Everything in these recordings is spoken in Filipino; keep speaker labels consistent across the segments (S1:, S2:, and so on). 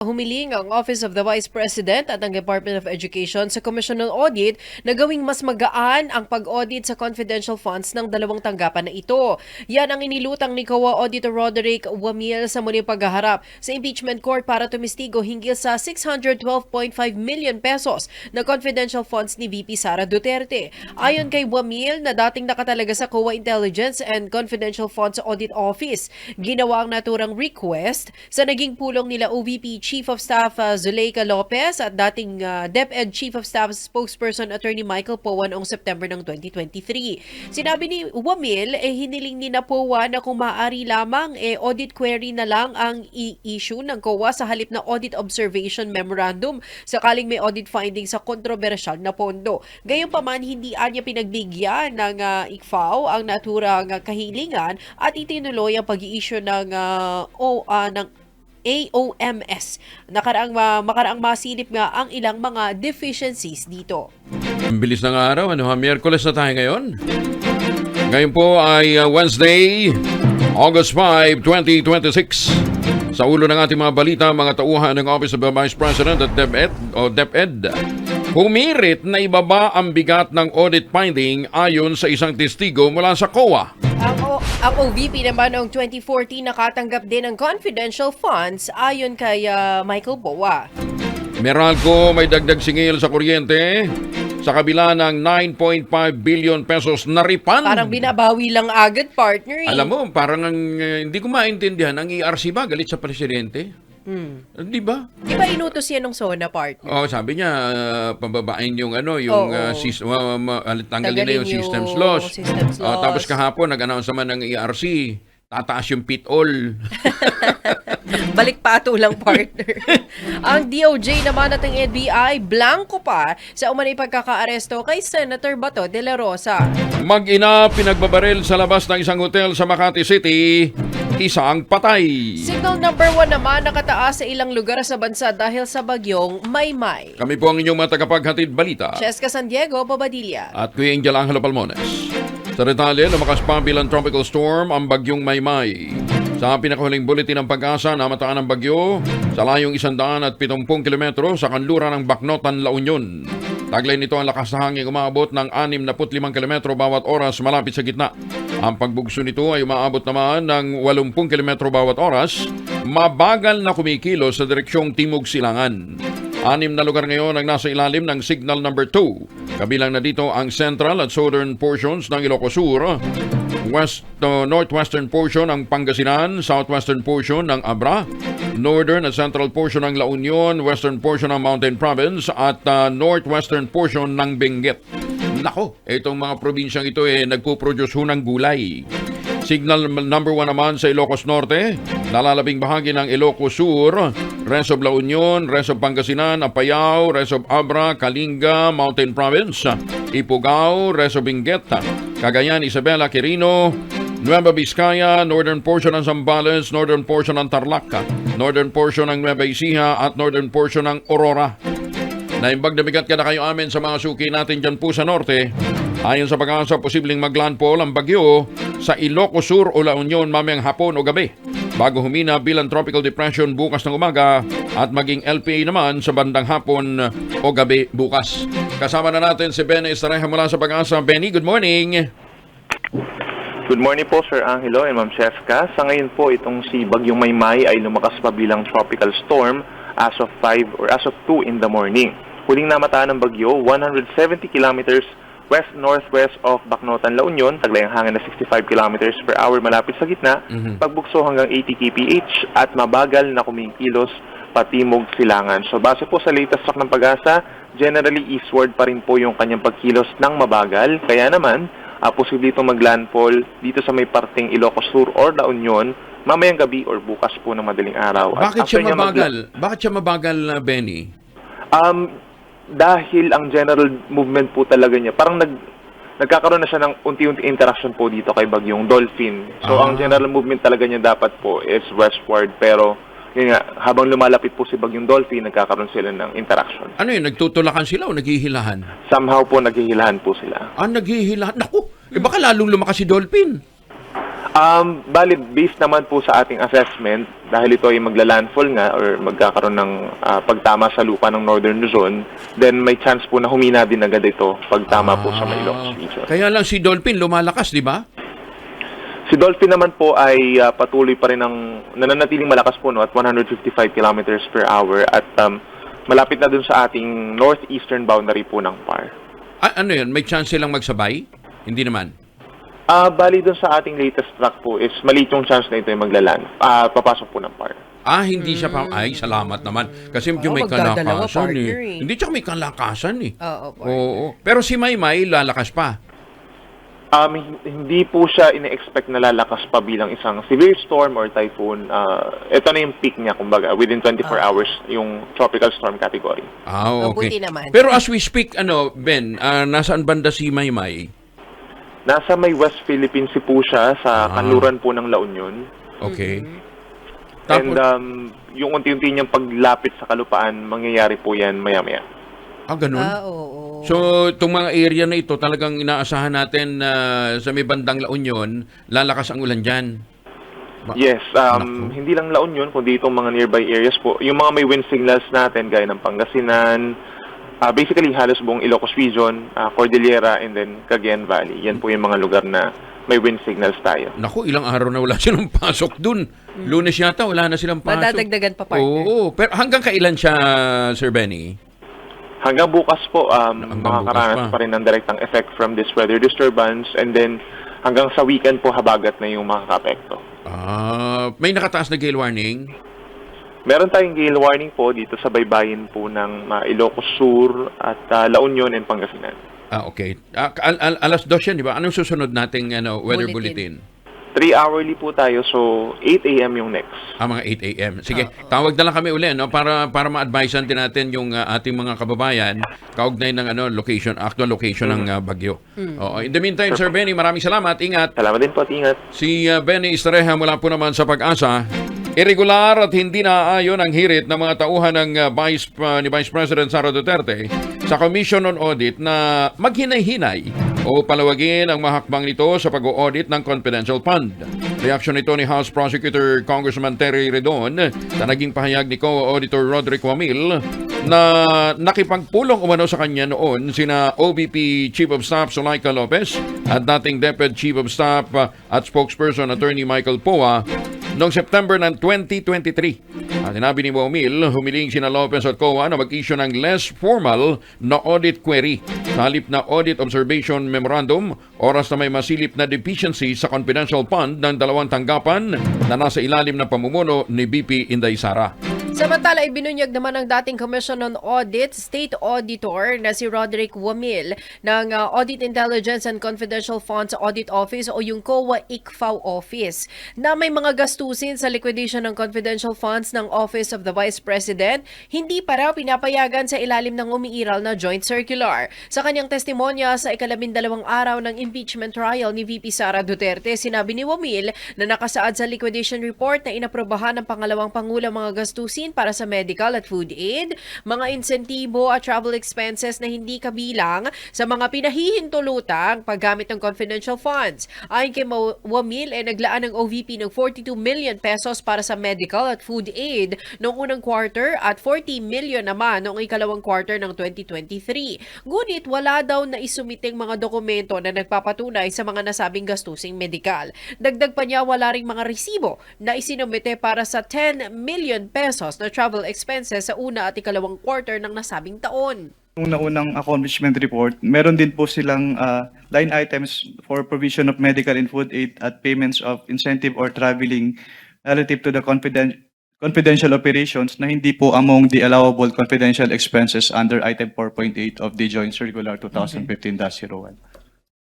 S1: Humiling ang Office of the Vice President at ang Department of Education sa Commission on Audit na gawing mas magaan ang pag-audit sa confidential funds ng dalawang tanggapan na ito. Yan ang inilutang ni COA Auditor Roderick Wamil sa muling paghaharap sa impeachment court para tumistigo hinggil sa 612.5 million pesos na confidential funds ni VP Sara Duterte. Ayon kay Wamil na dating nakatalaga sa COA Intelligence and Confidential Funds Audit Office, ginawa ang naturang request sa naging pulong nila OVP Chief of Staff Zuleika Lopez at dating DepEd Chief of Staff Spokesperson Attorney Michael Poa noong September ng 2023. Sinabi ni Wamil, hiniling ni Poa na kung maaari lamang audit query na lang ang i-issue ng COA sa halip na Audit Observation Memorandum sakaling may audit findings sa kontrobersyal na pondo. Gayunpaman, hindi anya pinagbigyan ng ICFAO ang naturang kahilingan at itinuloy ang pag-i-issue ng AOMS. Makaraang masilip nga ang ilang mga deficiencies dito.
S2: Bilis ng araw, Miyerkules na tayo ngayon. Ngayon po ay Wednesday, August 5, 2026. Sa ulo ng ating mga balita, mga tauhan ng Office of the Vice President at DepEd, humirit na ibaba ang bigat ng audit finding ayon sa isang testigo mula sa COA.
S1: Ang OVP naman noong 2014 nakatanggap din ng confidential funds ayon kay Michael Poa.
S2: Meralco may dagdag singil sa kuryente sa kabila ng 9.5 billion pesos na refund.
S1: Parang binabawi lang agad, partner.
S2: Alam mo, parang hindi ko maintindihan. Ang ERC ba galit sa presidente? Di ba?
S1: Di ba inutos yan ng SONA, partner?
S2: Oh, sabi niya, pababain yung tanggalin na yung systems loss. Tapos kahapon, nag-announce naman ng ERC, tataas yung pit-all.
S1: Balik pato lang, partner. Ang DOJ naman at ang NBI, blanco pa sa umanay pagkakaaresto kay Senator Bato de la Rosa.
S2: Mag-ina pinagbabaril sa labas ng isang hotel sa Makati City, isang patay.
S1: Signal number 1 naman nakataas sa ilang lugar sa bansa dahil sa bagyong Maymay.
S2: Kami po ang inyong mga tagapaghatid balita.
S1: Cheska San Diego, Bobadilla.
S2: At Kuya Angel Angelo Palmones. Sa detalye, lumakas pa bilang tropical storm ang bagyong Maymay. Sa pinakahuling buletin ng Pag-asa, namataan ang bagyo sa layong 170 kilometro sa kanluran ng Bacnotan, La Union. Taglay nito ang lakas na hangin umabot ng 65 kilometro bawat oras malapit sa gitna. Ang pagbugso nito ay umaabot naman ng 80 kilometro bawat oras, mabagal na kumikilos sa direksyong Timog Silangan. 6 na lugar ngayon ang nasa ilalim ng signal number 2. Kabilang na dito ang central at southern portions ng Ilocos Sur, northwestern portion ng Pangasinan, southwestern portion ng Abra, northern at central portion ng La Union, western portion ng Mountain Province at northwestern portion ng Benguet. Nako, itong mga probinsyang ito nagpo-produce ng gulay. Signal number 1 naman sa Ilocos Norte, nalalabing bahagi ng Ilocos Sur, rest of La Union, rest of Pangasinan, Apayao, rest of Abra, Kalinga, Mountain Province, Ifugao, rest of Benguet, Cagayan, Isabela, Quirino, Nueva Vizcaya, northern portion ng Zambales, northern portion ng Tarlac, northern portion ng Nueva Ecija at northern portion ng Aurora. Naimbag na bigat ka na kayo amin sa mga suki natin dyan po sa norte. Ayon sa Pag-asa, posibleng maglandfall ang bagyo sa Ilocos Sur o La Union mamayang hapon o gabi, bago humina bilang tropical depression bukas ng umaga at maging LPA naman sa bandang hapon o gabi bukas. Kasama na natin si Benny Estareja mula sa Pag-asa. Benny, good morning!
S3: Good morning po, Sir Angelo and Ma'am Cheska. Sa ngayon po, itong si Bagyong Maymay ay lumakas pa bilang tropical storm as of 2 in the morning. Huling namataan ng bagyo, 170 kilometers west-northwest of Bacnotan, La Union, taglay ang hangin na 65 kilometers per hour malapit sa gitna, pagbugso hanggang 80 kph at mabagal na kumikilos patimog silangan. So base po sa latest stock ng Pag-asa, generally eastward pa rin po yung kanyang pagkilos ng mabagal. Kaya naman, posible itong maglandfall dito sa may parting Ilocos Sur or La Union mamayang gabi or bukas po ng madaling araw.
S2: Bakit siya mabagal? Bakit siya mabagal, Benny?
S3: Dahil ang general movement po talaga niya, parang nagkakaroon na siya ng unti-unti interaction po dito kay Bagyong Dolphin. So ang general movement talaga niya dapat po is westward, pero yun nga, habang lumalapit po si Bagyong Dolphin, nagkakaroon sila ng interaction.
S2: Ano yun, nagtutulakan sila o naghihilahan?
S3: Somehow po naghihilahan po sila.
S2: Naghihilahan? Naku, baka lalong lumakas si Dolphin.
S3: Bali, based naman po sa ating assessment, dahil ito ay magla-landfall nga or magkakaroon ng pagtama sa lupa ng Northern Luzon, then may chance po na humina din agad ito pagtama po sa Ilocos region.
S2: Kaya lang si Dolphin lumalakas, di ba?
S3: Si Dolphin naman po ay patuloy pa rin nananatiling malakas po no, at 155 kilometers per hour at malapit na dun sa ating northeastern boundary po ng PAR.
S2: Ano yun? May chance silang magsabay? Hindi naman.
S3: Bali dun sa ating latest track po is maliit yung chance na ito ay papasok po ng PAR.
S2: Hindi siya pa. Ay, salamat naman. Kasi medyo may
S1: magdadalawa,
S2: kalakasan
S1: partner,
S2: Hindi tsaka may kalakasan
S1: Oo, partner.
S2: Oo. Pero si Maymay lalakas pa.
S3: Hindi po siya ine-expect na lalakas pa bilang isang severe storm or typhoon. Ito na yung peak niya, kumbaga, within 24 hours, yung tropical storm category.
S2: Okay.
S1: Mabuti naman.
S2: Pero as we speak, Ben, nasaan banda si Maymay?
S3: Nasa may West Philippines Sea po siya, sa kanluran po ng La Union.
S2: Okay.
S3: And yung unti-unti niyang paglapit sa kalupaan, mangyayari po yan maya-maya.
S2: Ganun?
S1: Oo.
S2: So, itong mga area na ito, talagang inaasahan natin na sa may bandang La Union, lalakas ang ulan dyan.
S3: Yes, hindi lang La Union, kundi itong mga nearby areas po. Yung mga may wind signals natin, gaya ng Pangasinan, basically halos buong Ilocos region, Cordillera, and then Cagayan Valley. Yan po yung mga lugar na may wind signals tayo.
S2: Naku, ilang araw na wala silang pasok dun. Lunes yata, wala na silang pasok.
S1: Madadagdagan pa, partner.
S2: Oo, pero hanggang kailan siya, Sir Benny?
S3: Hanggang bukas po, makakaranas pa rin ng direktang effect from this weather disturbance, and then hanggang sa weekend po, habagat na yung makaka-apekto.
S2: May nakataas na gale warning?
S3: Meron tayong gale warning po dito sa baybayin po ng Ilocos Sur at La Union and Pangasinan.
S2: Okay. Alas 2 yan, di ba? Anong susunod nating weather bulletin?
S3: 3 hourly po tayo, so 8 a.m. yung next.
S2: Mga 8 a.m. Sige, tawag na lang kami uli para ma-advisean din natin yung ating mga kababayan kaugnay ng actual location ng bagyo. In the meantime, Sir Benny, maraming salamat. Ingat.
S3: Salamat din po at ingat.
S2: Si Benny Estrella mula po naman sa Pag-asa. Irregular at hindi naaayon ang hirit ng mga tauhan ng ni Vice President Sara Duterte sa Commission on Audit na maghinay-hinay o palawagin ang mahakbang nito sa pag-audit ng confidential fund. Reaksyon nito ni House Prosecutor Congressman Terry Redon na naging pahayag ni Co-Auditor Roderick Wamil na nakipagpulong umano sa kanya noon sina OVP Chief of Staff Zulaika Lopez at dating Deputy Chief of Staff at Spokesperson Attorney Michael Poa noong September ng 2023. At sinabi ni Wamil, humiling sina Lopez at COA na mag-issue ng less formal na audit query sa halip na audit observation memorandum oras na may masilip na deficiency sa confidential fund ng dalawang tanggapan na nasa ilalim ng pamumuno ni BP Inday Sara.
S1: Samantala, ibinunyag naman ng dating Commission on Audit, State Auditor na si Roderick Wamil ng Audit Intelligence and Confidential Funds Audit Office o yung COA-ICFAO Office na may mga gastusin sa liquidation ng confidential funds ng Office of the Vice President, hindi pa raw pinapayagan sa ilalim ng umiiral na joint circular. Sa kanyang testimonya sa 12 araw ng impeachment trial ni VP Sara Duterte, sinabi ni Wamil na nakasaad sa liquidation report na inaprobahan ng pangalawang Pangulo mga gastusin para sa medical at food aid, mga insentibo at travel expenses na hindi kabilang sa mga pinahihintulutang paggamit ng confidential funds. Ayon kay Wamil, naglaan ng OVP ng 42 million pesos para sa medical at food aid noong unang quarter at 40 million naman noong ikalawang quarter ng 2023. Ngunit wala daw na isumiting mga dokumento na nagpapatunay sa mga nasabing gastusing medikal. Dagdag pa niya, wala ring mga resibo na isinumite para sa 10 million pesos na travel expenses sa una at ikalawang quarter ng nasabing taon.
S4: Una-unang accomplishment report, meron din po silang line items for provision of medical and food aid at payments of incentive or traveling relative to the confidential operations na hindi po among the allowable confidential expenses under item 4.8 of the Joint Circular 2015-01.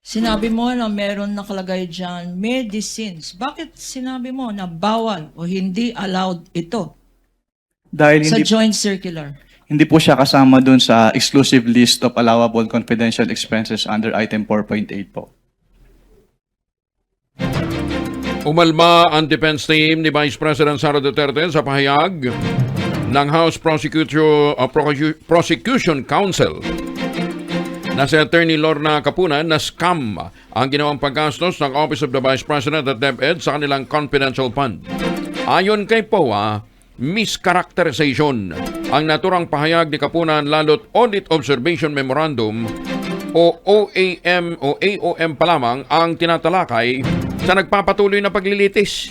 S5: Sinabi mo na meron nakalagay dyan, medicines. Bakit sinabi mo na bawal o hindi allowed ito
S4: Dahil
S5: sa joint circular?
S4: hindi po siya kasama dun sa exclusive list of allowable confidential expenses under item 4.8 po.
S2: Umalma ang defense team ni Vice President Sara Duterte sa pahayag ng House Prosecution Council na si Attorney Lorna Capunan na scam ang ginawang paggastos ng Office of the Vice President at DepEd sa kanilang confidential fund. Ayon kay POA, mischaracterization ang naturang pahayag ni Capunan lalo't Audit Observation Memorandum o OAM o AOM pa lamang ang tinatalakay sa nagpapatuloy na paglilitis.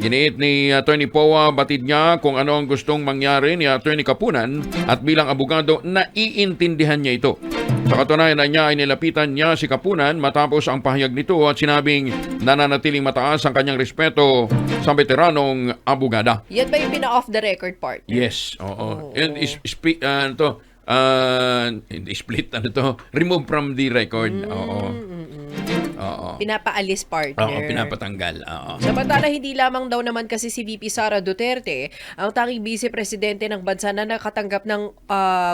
S2: Giniit ni Attorney Poa, batid niya kung ano ang gustong mangyari ni Attorney Capunan at bilang abogado, naiintindihan niya ito. Sa katunayan niya ay nilapitan niya si Capunan matapos ang pahayag nito at sinabing nananatiling mataas ang kanyang respeto sa veteranong abogada.
S1: Yan ba yung pina-off the record part?
S2: Yes, oo. And hindi split, remove from the record. Oo. Oo.
S1: Pinapaalis, partner.
S2: Oo, pinapatanggal. Oo.
S1: Samantala, hindi lamang daw naman kasi si VP Sara Duterte ang tanging vice-presidente ng bansa na nakatanggap ng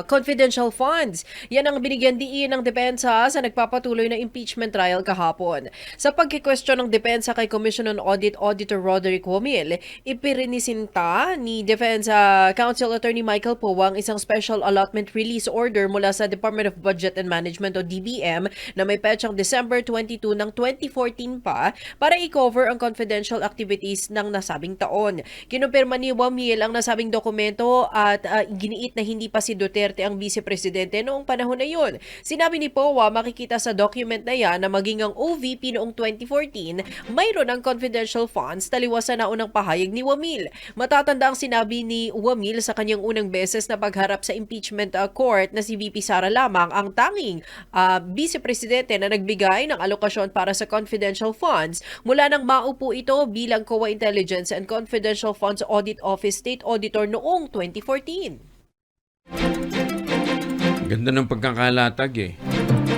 S1: confidential funds. Yan ang binigyan diin ng depensa sa nagpapatuloy na impeachment trial kahapon. Sa pagkikwestiyon ng depensa kay Commission on Audit Auditor Roderick Wamil, ipirinisinta ni Defense Counsel Attorney Michael Poa ang isang special allotment release order mula sa Department of Budget and Management o DBM na may petsang December 22 ng 2014 pa para i-cover ang confidential activities ng nasabing taon. Kinumpirma ni Wamil ang nasabing dokumento at giniit na hindi pa si Duterte ang vice-presidente noong panahon na yun. Sinabi ni Poa, makikita sa document na yan na maging ang OVP noong 2014, mayroon ang confidential funds taliwas sa naunang pahayag ni Wamil. Matatanda ang sinabi ni Wamil sa kanyang unang beses na pagharap sa impeachment court na si VP Sara lamang ang tanging vice-presidente na nagbigay ng alokasyon para sa confidential funds mula nang maupo ito bilang COA Intelligence and Confidential Funds Audit Office State Auditor noong 2014.
S2: Ganda ng pagkakalatag eh.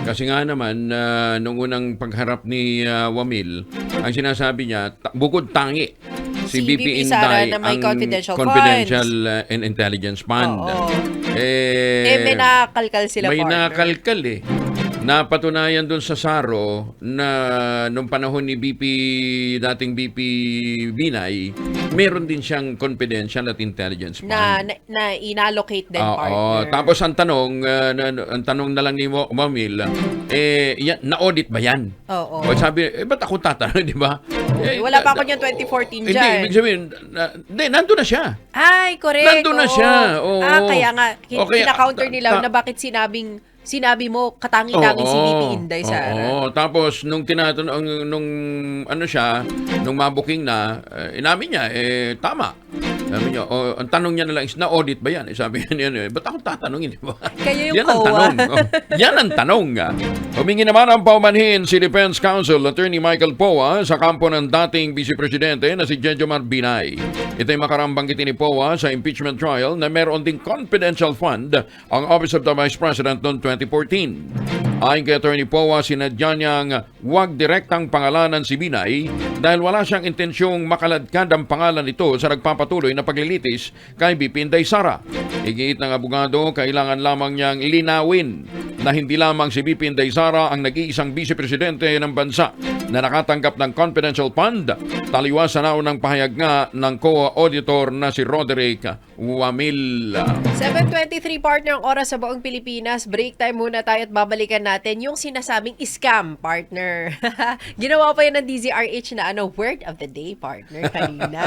S2: Kasi nga naman, nung unang pagharap ni Wamil, ang sinasabi niya, bukod tangi, si BP
S1: Sara
S2: Inday
S1: na may
S2: ang
S1: confidential
S2: and intelligence fund.
S1: Oo. May nakakalkal sila,
S2: may
S1: partner.
S2: nakalkal eh. Napatunayan doon sa Saro na nung panahon ni dating BP Binay, meron din siyang confidential at intelligence fund.
S1: Na inallocate din,
S2: Oo.
S1: partner.
S2: Tapos ang tanong na lang ni Wamil, na-audit ba yan?
S1: Oo.
S2: O sabi, ba't ako tatanong, di ba?
S1: Wala pa ako niyan 2014 dyan.
S2: Hindi, ibig sabihin, nandun na siya.
S1: Ay, correct.
S2: Nandun na
S1: oo.
S2: siya. Oo.
S1: Kaya nga,
S2: Okay,
S1: kina-counter nila na bakit sinabi mo katangi-tangi si VP Inday Sara.
S2: Oo, tapos nung tinatanong nung nung mabuking na, inamin niya tama. Sabi niya, ang tanong niya na lang is na-audit ba yan? Sabi niya, ba't ako tatanungin, di ba?
S1: Kayo yung
S2: yan ang
S1: COA.
S2: tanong. Yan ang tanong. Humingi naman ang paumanhin si Defense Counsel Attorney Michael Poa sa kampo ng dating Vice Presidente na si Jejomar Binay. Ito'y makarambang ni Poa sa impeachment trial na meron ding confidential fund ang Office of the Vice President noong 2014. Ayon kay Attorney Poa, sinadya niyang huwag direktang pangalanan si Binay dahil wala siyang intensyong makaladkad ang pangalan nito sa nagpapatuloy na paglilitis kay BP Inday Sara. Igiit ng abogado, kailangan lamang niyang linawin na hindi lamang si BP Inday Sara ang nag-iisang vice-presidente ng bansa na nakatanggap ng confidential fund. Taliwas sa naunang pahayag nga ng COA auditor na si Roderick Wamil.
S1: 7:23 partner ang oras sa buong Pilipinas. Break time muna tayo at babalikan natin yung sinasabing scam, partner. Ginawa pa yan ng DZRH na word of the day, partner, kanina.